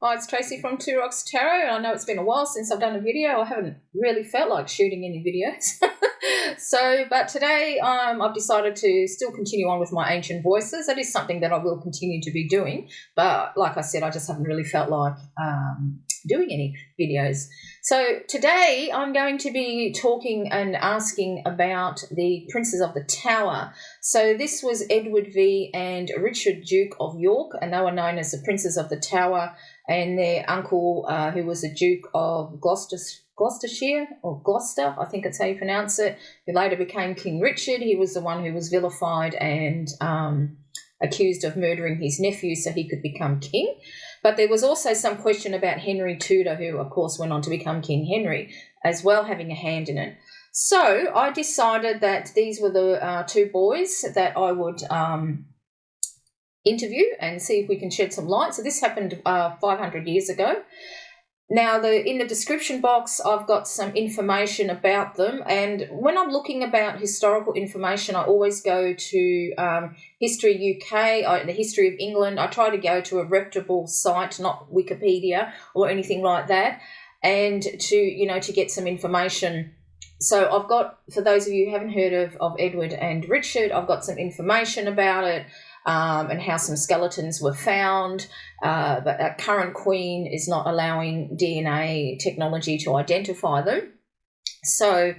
Hi, it's Tracy from Two Rocks Tarot. I know it's been a while since I've done a video. I haven't really felt like shooting any videos. But today I've decided to still continue on with my ancient voices. That is something that I will continue to be doing. But like I said, I just haven't really felt like doing any videos. So today I'm going to be talking and asking about the Princes of the Tower. So this was Edward V and Richard, Duke of York, and they were known as the Princes of the Tower, and their uncle, who was the Duke of Gloucestershire, or Gloucester, I think it's how you pronounce it, who later became King Richard. He was the one who was vilified and accused of murdering his nephew so he could become king. But there was also some question about Henry Tudor, who, of course, went on to become King Henry, as well, having a hand in it. So I decided that these were the two boys that I would interview and see if we can shed some light. So this happened 500 years ago. Now, in the description box, I've got some information about them, and when I'm looking about historical information, I always go to History UK, the History of England. I try to go to a reputable site, not Wikipedia or anything like that, and to get some information. So I've got, for those of you who haven't heard of Edward and Richard, I've got some information about it. And how some skeletons were found, but our current queen is not allowing DNA technology to identify them. So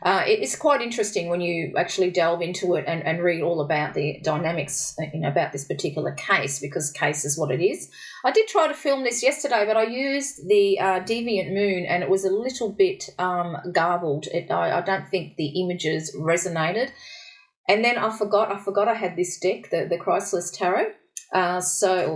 it's quite interesting when you actually delve into it and read all about the dynamics, about this particular case, because case is what it is. I did try to film this yesterday, but I used the Deviant Moon, and it was a little bit garbled. I don't think the images resonated. And then I forgot I had this deck, the Chrysalis Tarot, or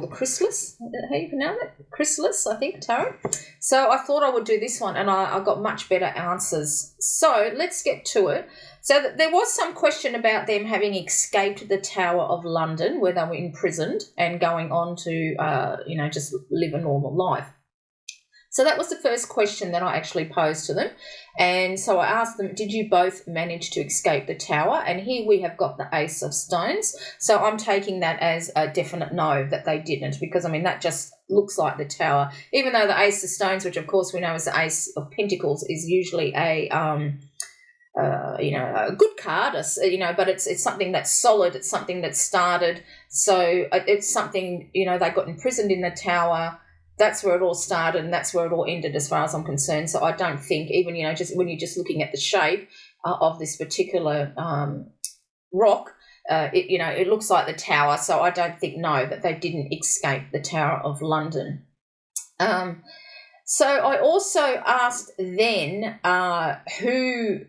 the Chrysalis, how you pronounce it? Chrysalis, I think, Tarot. So I thought I would do this one, and I got much better answers. So let's get to it. So there was some question about them having escaped the Tower of London, where they were imprisoned, and going on to, just live a normal life. So that was the first question that I actually posed to them. And so I asked them, did you both manage to escape the tower? And here we have got the Ace of Stones. So I'm taking that as a definite no, that they didn't, because, that just looks like the tower. Even though the Ace of Stones, which of course we know as the Ace of Pentacles, is usually a good card, but it's something that's solid. It's something that's started. So it's something, they got imprisoned in the tower. That's where it all started, and that's where it all ended as far as I'm concerned. So I don't think, even, just when you're just looking at the shape of this particular rock, it looks like the tower. So I don't think, no, that they didn't escape the Tower of London. So I also asked then, who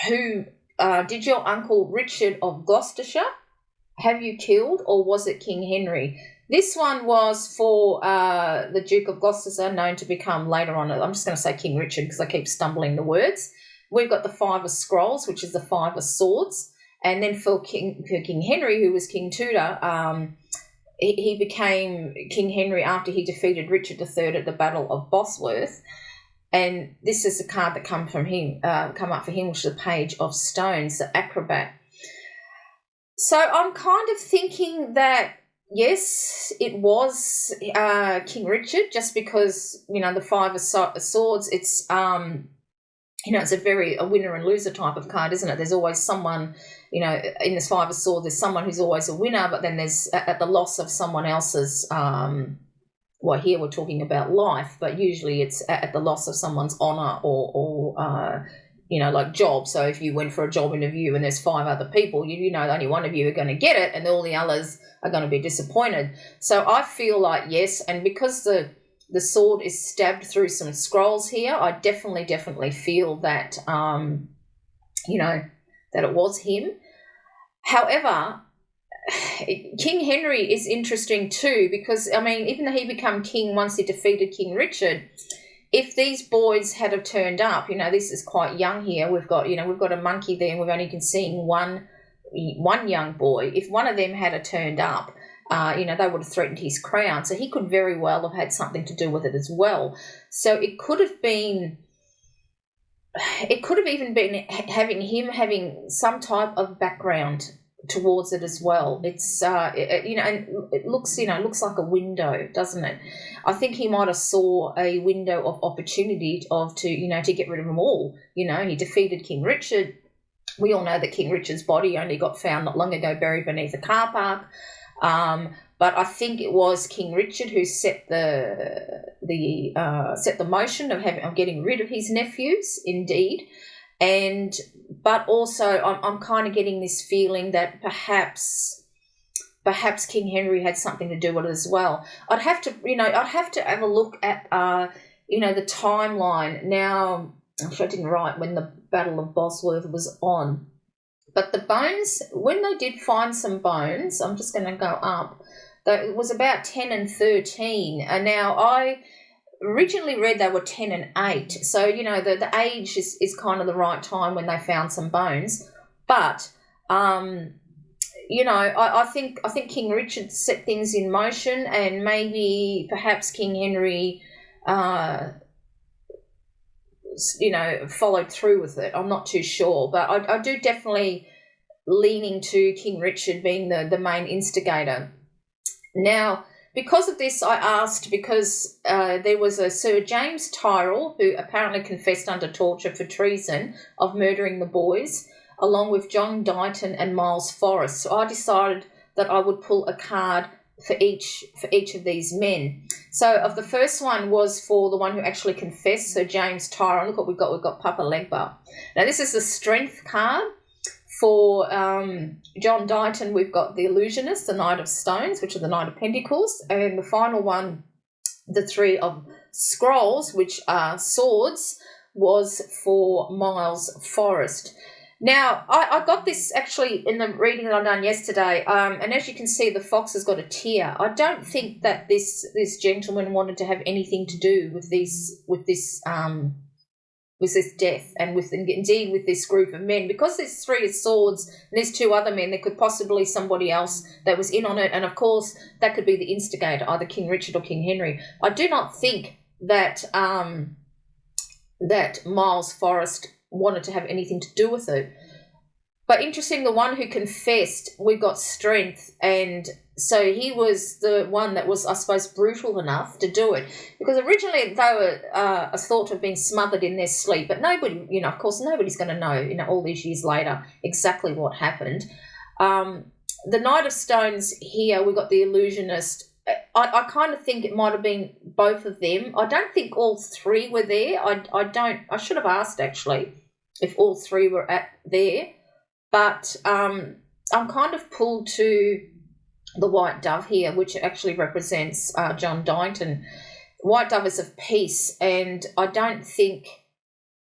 did your uncle Richard of Gloucestershire have you killed, or was it King Henry? This one was for the Duke of Gloucester, known to become later on, I'm just going to say King Richard because I keep stumbling the words. We've got the Five of Scrolls, which is the Five of Swords. And then for King Henry, who was King Tudor, he became King Henry after he defeated Richard III at the Battle of Bosworth. And this is the card that come up for him, which is the Page of Stones, the Acrobat. So I'm kind of thinking that, yes, it was King Richard, just because, the Five of Swords, it's, it's a winner and loser type of card, isn't it? There's always someone, in this Five of Swords, there's someone who's always a winner, but then there's at the loss of someone else's, here we're talking about life, but usually it's at the loss of someone's honour or like job. So if you went for a job interview and there's 5 other people, only one of you are going to get it and all the others are going to be disappointed. So I feel like, yes, and because the sword is stabbed through some scrolls here, I definitely feel that, that it was him. However, King Henry is interesting too, because, even though he became king once he defeated King Richard, if these boys had have turned up, this is quite young here. We've got a monkey there, and we've only seen one young boy. If one of them had have turned up, they would have threatened his crown. So he could very well have had something to do with it as well. So it could have even been having some type of background towards it as well. It's and it looks looks like a window, doesn't it? I think he might have saw a window of opportunity to get rid of them all. He defeated King Richard. We all know that King Richard's body only got found not long ago, buried beneath a car park. But I think it was King Richard who set the motion of getting rid of his nephews, indeed. But also I'm kind of getting this feeling that perhaps King Henry had something to do with it as well. I'd have to have a look at the timeline. Now, I didn't write when the Battle of Bosworth was on, but the bones, when they did find some bones, I'm just going to go up. It was about 10 and 13, and now I originally read they were 10 and 8. So, the age is kind of the right time when they found some bones. But, I think King Richard set things in motion, and maybe perhaps King Henry, followed through with it. I'm not too sure. But I do definitely leaning to King Richard being the main instigator. Now, because of this, I asked, because there was a Sir James Tyrrell who apparently confessed under torture for treason of murdering the boys, along with John Dighton and Miles Forrest. So I decided that I would pull a card for each of these men. So of the first one was for the one who actually confessed, Sir James Tyrrell. Look what we've got. We've got Papa Legba. Now this is the strength card. For John Dighton, we've got the Illusionist, the Knight of Stones, which are the Knight of Pentacles, and the final one, the Three of Scrolls, which are swords, was for Miles Forrest. Now, I got this actually in the reading that I've done yesterday, and as you can see, the fox has got a tear. I don't think that this gentleman wanted to have anything to do with this death, and with this group of men, because there's Three of Swords and there's two other men. There could possibly somebody else that was in on it, and of course that could be the instigator, either King Richard or King Henry. I do not think that that Miles Forrest wanted to have anything to do with it. But interesting, the one who confessed, we got strength, and so he was the one that was, I suppose, brutal enough to do it, because originally they were thought to have been smothered in their sleep, but nobody, of course, nobody's going to know, all these years later, exactly what happened. The Knight of Stones here, we got the Illusionist. I kind of think it might have been both of them. I don't think all three were there. I should have asked, actually, if all three were there. But I'm kind of pulled to the White Dove here, which actually represents John Dighton. White Dove is of peace, and I don't think,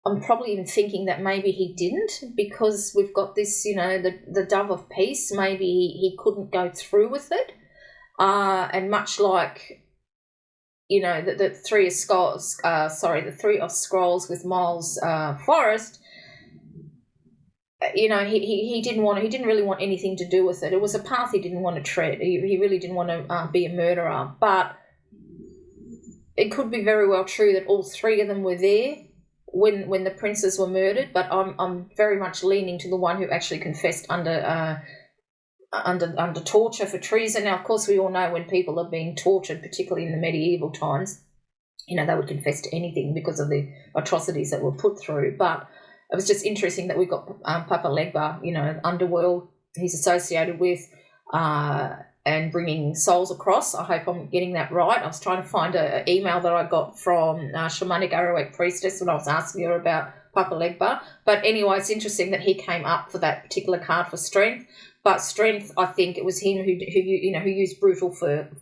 I'm probably even thinking that maybe he didn't, because we've got this, the Dove of Peace. Maybe he couldn't go through with it. And much like, the Three of Scrolls, the Three of Scrolls with Miles Forrest, he didn't really want anything to do with it. It was a path he didn't want to tread. He really didn't want to be a murderer. But it could be very well true that all three of them were there when the princes were murdered. But I'm very much leaning to the one who actually confessed under torture for treason. Now, of course, we all know when people are being tortured, particularly in the medieval times, they would confess to anything because of the atrocities that were put through. But it was just interesting that we got Papa Legba, underworld he's associated with, and bringing souls across. I hope I'm getting that right. I was trying to find an email that I got from Shamanic Arawak Priestess when I was asking her about Papa Legba. But anyway, it's interesting that he came up for that particular card for strength. But strength, I think it was him who used brutal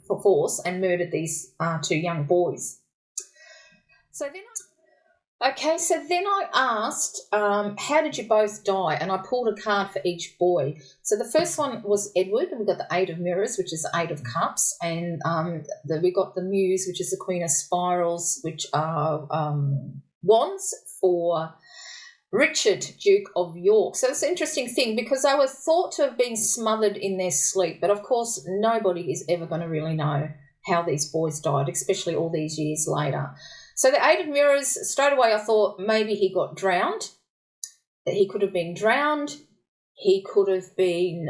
force and murdered these two young boys. So then I asked, how did you both die? And I pulled a card for each boy. So the first one was Edward, and we got the Eight of Mirrors, which is the Eight of Cups, and we got the Muse, which is the Queen of Spirals, which are wands for Richard, Duke of York. So it's an interesting thing, because they were thought to have been smothered in their sleep, but of course nobody is ever going to really know how these boys died, especially all these years later. So the Eight of Mirrors, straight away I thought maybe he got drowned, that he could have been drowned. he could have been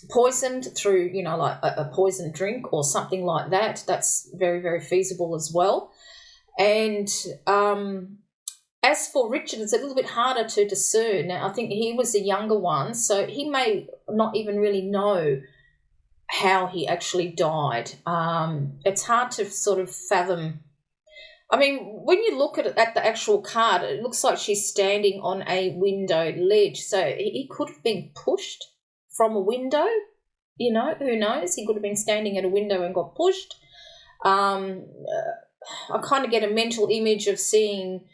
poisoned through, like a poisoned drink or something like that. That's very, very feasible as well. And as for Richard, it's a little bit harder to discern. Now, I think he was the younger one, so he may not even really know how he actually died. It's hard to sort of fathom. I mean, when you look at the actual card, it looks like she's standing on a windowed ledge. So he could have been pushed from a window, who knows? He could have been standing at a window and got pushed. I kind of get a mental image of seeing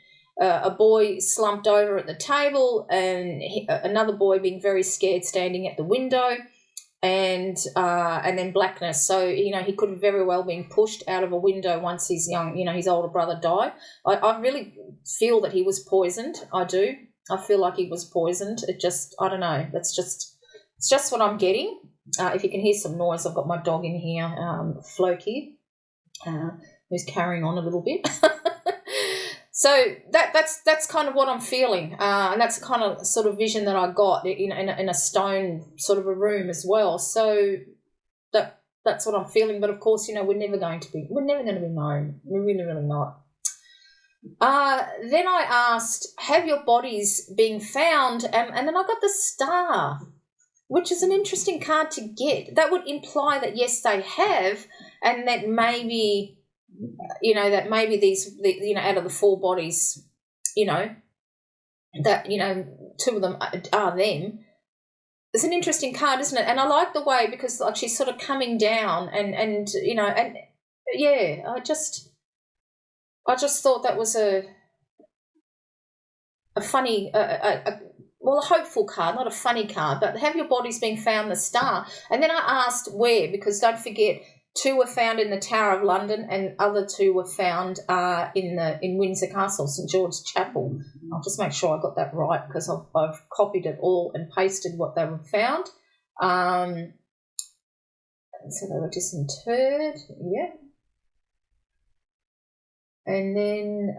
a boy slumped over at the table and another boy being very scared standing at the window. And then blackness. So, he could have very well been pushed out of a window once his his older brother died. I really feel that he was poisoned. I do. I feel like he was poisoned. It just, I don't know. It's just what I'm getting. If you can hear some noise, I've got my dog in here, Floki, who's carrying on a little bit. So that's kind of what I'm feeling, and that's the kind of sort of vision that I got in a stone sort of a room as well. So that's what I'm feeling. But of course, we're never going to be known. We're really, really not. Then I asked, have your bodies been found? And then I got the star, which is an interesting card to get. That would imply that yes, they have, and that maybe. That maybe these, out of the 4 bodies, that, two of them are them. It's an interesting card, isn't it? And I like the way, because like she's sort of coming down and yeah, I just thought that was a funny, a hopeful card, not a funny card, but have your bodies been found, the star. And then I asked where, because don't forget, 2 were found in the Tower of London and other 2 were found in Windsor Castle, St George's Chapel. I'll just make sure I got that right, because I've copied it all and pasted what they were found. So they were disinterred, yeah. And then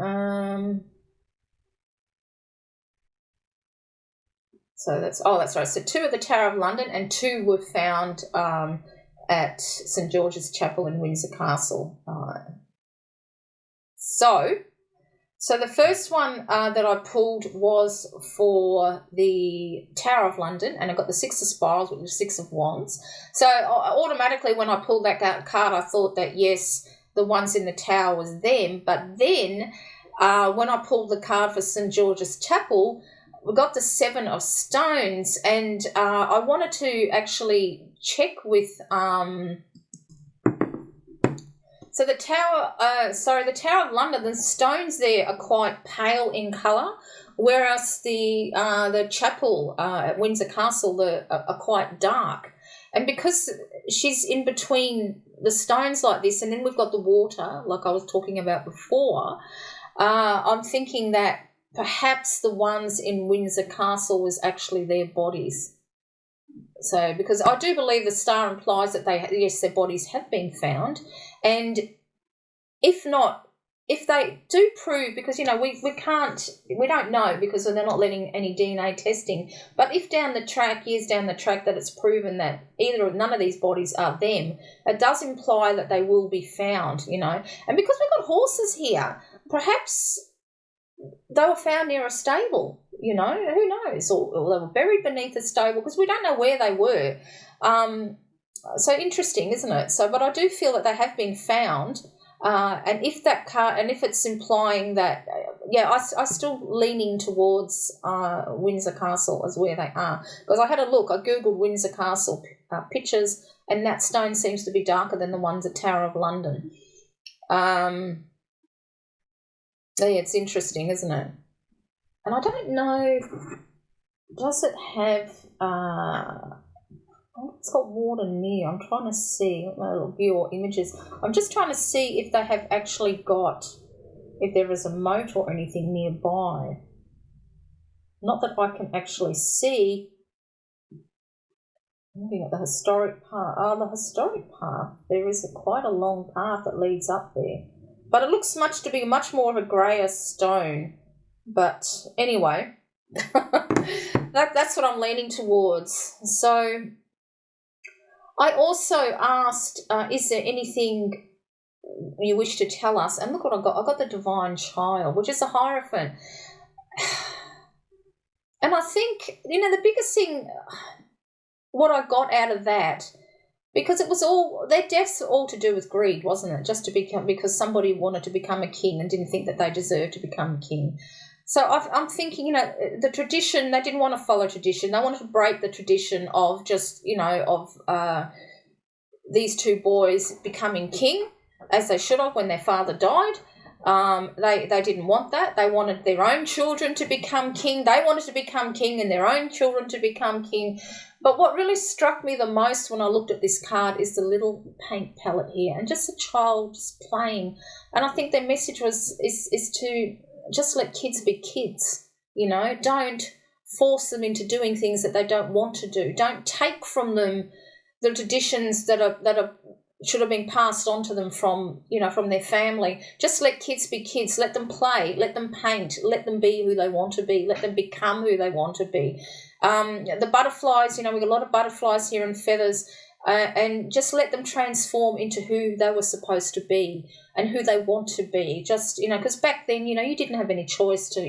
that's right. So 2 at the Tower of London and 2 were found at St George's Chapel in Windsor Castle. So the first one that I pulled was for the Tower of London, and I got the 6 of Spirals, which was 6 of Wands. So automatically when I pulled that card, I thought that, yes, the ones in the Tower was them. But then when I pulled the card for St George's Chapel, we got the 7 of Stones, and I wanted to actually check with so the Tower of London, the stones there are quite pale in colour, whereas the chapel at Windsor Castle are quite dark. And because she's in between the stones like this, and then we've got the water, like I was talking about before, I'm thinking that perhaps the ones in Windsor Castle was actually their bodies. So, because I do believe the star implies that their bodies have been found, and if they do prove, because we don't know, because they're not letting any DNA testing. But if years down the track, that it's proven that none of these bodies are them, it does imply that they will be found. And because we've got horses here, perhaps they were found near a stable. Who knows? Or they were buried beneath a stable, because we don't know where they were. So interesting, isn't it? So, but I do feel that they have been found. And if it's implying that, I still leaning towards Windsor Castle as where they are, because I had a look. I googled Windsor Castle pictures, and that stone seems to be darker than the ones at Tower of London. It's interesting, isn't it? And I don't know, does it have, it's got water near. I'm trying to see, my little view or images. I'm just trying to see if they have actually if there is a moat or anything nearby. Not that I can actually see. I'm looking at the historic path. The historic path. There is quite a long path that leads up there. But it looks to be much more of a greyer stone. But anyway, that's what I'm leaning towards. So I also asked, is there anything you wish to tell us? And look what I got. I got the Divine Child, which is a Hierophant. And I think, the biggest thing, what I got out of that, because it was all, their deaths were all to do with greed, wasn't it? Just to become, because somebody wanted to become a king and didn't think that they deserved to become a king. So I'm thinking, the tradition, they didn't want to follow tradition. They wanted to break the tradition of just, these two boys becoming king, as they should have when their father died. They didn't want that. They wanted their own children to become king. They wanted to become king and their own children to become king. But what really struck me the most when I looked at this card is the little paint palette here and just a child just playing. And I think their message is to just let kids be kids, Don't force them into doing things that they don't want to do. Don't take from them the traditions that are should have been passed on to them from their family. Just let kids be kids. Let them play. Let them paint. Let them be who they want to be. Let them become who they want to be. The butterflies, we've got a lot of butterflies here and feathers, and just let them transform into who they were supposed to be and who they want to be. Just, because back then, you didn't have any choice to,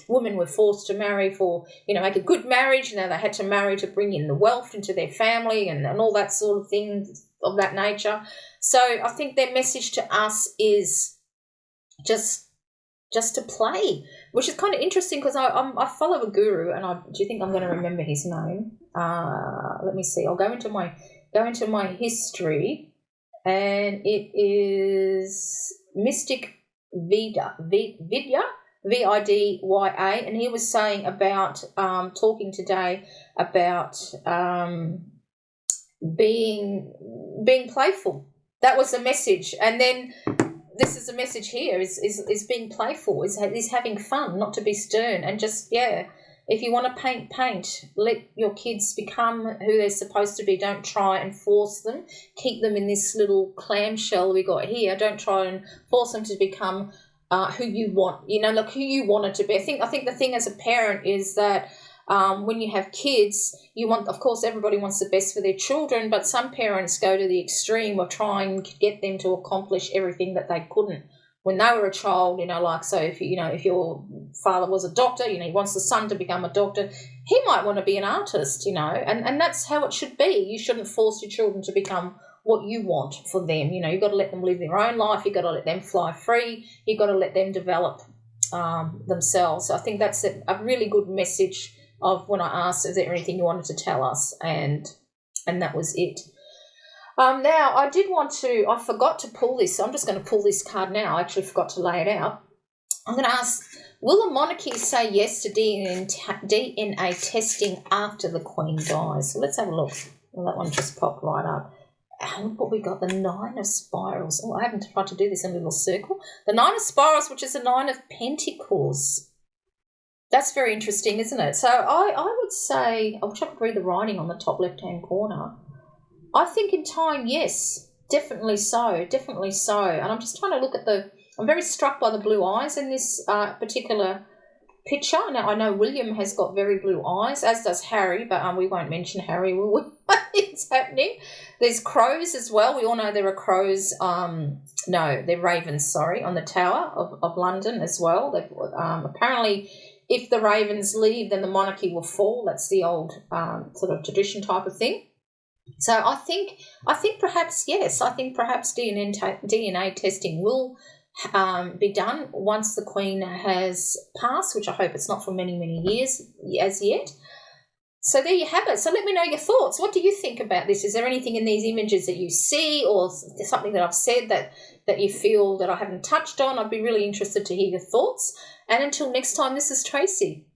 women were forced to marry for, make a good marriage. They had to marry to bring in the wealth into their family and all that sort of thing of that nature. So I think their message to us is just to play, which is kind of interesting because I follow a guru, and do you think I'm going to remember his name? Let me see. I'll go into my history, and it is Mystic Vidya, Vidya, and he was saying about talking today about being playful. That was the message, and then this is the message here: is being playful, is having fun, not to be stern, and just if you want to paint. Let your kids become who they're supposed to be. Don't try and force them. Keep them in this little clamshell we got here. Don't try and force them to become who you want. Who you want it to be. I think the thing as a parent is that. When you have kids, of course, everybody wants the best for their children, but some parents go to the extreme of trying to get them to accomplish everything that they couldn't when they were a child. So if your father was a doctor, he wants the son to become a doctor, he might want to be an artist, and that's how it should be. You shouldn't force your children to become what you want for them. You've got to let them live their own life. You've got to let them fly free. You've got to let them develop themselves. So I think that's a really good message of when I asked, is there anything you wanted to tell us? And that was it. Now, I forgot to pull this. So I'm just going to pull this card now. I actually forgot to lay it out. I'm going to ask, will the monarchy say yes to DNA testing after the Queen dies? So let's have a look. Well, that one just popped right up. Look what we got, the 9 of Spirals. Oh, I haven't tried to do this in a little circle. The 9 of Spirals, which is the 9 of Pentacles. That's very interesting, isn't it? So I would say, I wish I could read the writing on the top left-hand corner. I think in time, yes, definitely so. And I'm just trying to look at I'm very struck by the blue eyes in this particular picture. Now, I know William has got very blue eyes, as does Harry, but we won't mention Harry, will we? It's happening. There's crows as well. We all know there are crows. No, they're ravens, on the Tower of London as well. Apparently, if the ravens leave, then the monarchy will fall. That's the old sort of tradition type of thing. So I think perhaps, yes, I think perhaps DNA testing will be done once the Queen has passed, which I hope it's not for many, many years as yet. So there you have it. So let me know your thoughts. What do you think about this? Is there anything in these images that you see, or something that I've said that you feel that I haven't touched on? I'd be really interested to hear your thoughts. And until next time, this is Tracy.